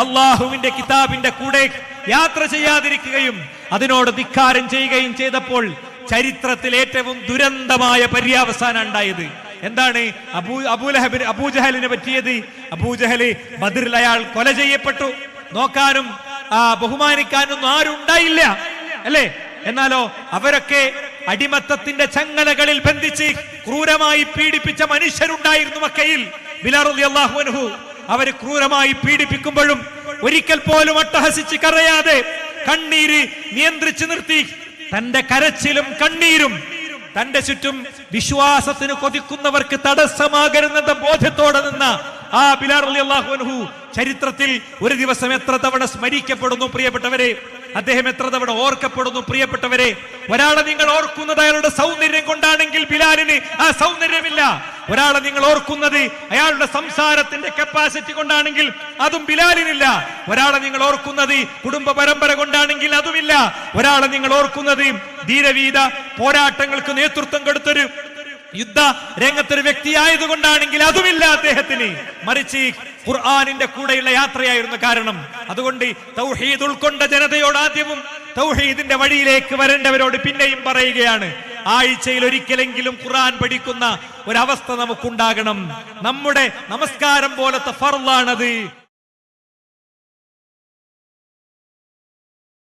അള്ളാഹുവിന്റെ കിതാബിന്റെ കൂടെ യാത്ര ചെയ്യാതിരിക്കുകയും അതിനോട് ധിക്കാരം ചെയ്യുകയും ചെയ്തപ്പോൾ ചരിത്രത്തിൽ ഏറ്റവും ദുരന്തമായ പര്യവസാനം ഉണ്ടായത് എന്താണ്? അബൂജഹലിനെ പറ്റിയത്. അബൂജഹല് ബദറിൽ അയാൾ കൊല ചെയ്യപ്പെട്ടു. നോക്കാനും ബഹുമാനിക്കാനൊന്നും ആരും ഉണ്ടായില്ല, അല്ലേ? എന്നാലോ അവരൊക്കെ അടിമത്തത്തിന്റെ ചങ്ങലകളിൽ ബന്ധിച്ച് ക്രൂരമായി പീഡിപ്പിച്ച മനുഷ്യരുണ്ടായിരുന്നു മക്കയിൽ. ബിലാൽ റളിയല്ലാഹു അൻഹു അവര് ക്രൂരമായി പീഡിപ്പിക്കുമ്പോഴും ഒരിക്കൽ പോലും അട്ടഹസിച്ച് കരയാതെ കണ്ണീര് നിയന്ത്രിച്ചു നിർത്തി. തന്റെ കരച്ചിലും കണ്ണീരും തന്റെ ചുറ്റും വിശ്വാസത്തിന് കൊതിക്കുന്നവർക്ക് തടസ്സമാകരുന്ന ബോധ്യത്തോടെ നിന്ന ആ ബിലാൽ റളിയല്ലാഹു അൻഹു ചരിത്രത്തിൽ ഒരു ദിവസം എത്ര തവണ സ്മരിക്കപ്പെടുന്നു പ്രിയപ്പെട്ടവരെ, അദ്ദേഹം എത്ര തവണ ഓർക്കപ്പെടുന്നു പ്രിയപ്പെട്ടവരെ. ഒരാളെ നിങ്ങൾ ഓർക്കുന്നത് അയാളുടെ സൗന്ദര്യം കൊണ്ടാണെങ്കിൽ ബിലാലിന് ആ സൗന്ദര്യമില്ല. ഒരാളെ നിങ്ങൾ ഓർക്കുന്നത് അയാളുടെ സംസാരത്തിന്റെ കപ്പാസിറ്റി കൊണ്ടാണെങ്കിൽ അതും ബിലാലിനില്ല. ഒരാളെ നിങ്ങൾ ഓർക്കുന്നത് കുടുംബ പരമ്പര കൊണ്ടാണെങ്കിൽ അതുമില്ല. ഒരാളെ നിങ്ങൾ ഓർക്കുന്നത് ധീരവീര പോരാട്ടങ്ങൾക്ക് നേതൃത്വം കൊടുത്തൊരു യുദ്ധ രംഗത്തൊരു വ്യക്തിയായതുകൊണ്ടാണെങ്കിൽ അതുമില്ല അദ്ദേഹത്തിന്. മറിച്ച് ഖുർആനിന്റെ കൂടെയുള്ള യാത്രയായിരുന്നു കാരണം. അതുകൊണ്ട് തൗഹീദ് ഉൾക്കൊണ്ട ജനതയോട് ആദ്യവും തൗഹീദിന്റെ വഴിയിലേക്ക് വരേണ്ടവരോട് പിന്നെയും പറയുകയാണ്, ആഴ്ചയിൽ ഒരിക്കലെങ്കിലും ഖുർആൻ പഠിക്കുന്ന ഒരവസ്ഥ നമുക്കുണ്ടാകണം. നമ്മുടെ നമസ്കാരം പോലത്തെ ഫർളാണത്.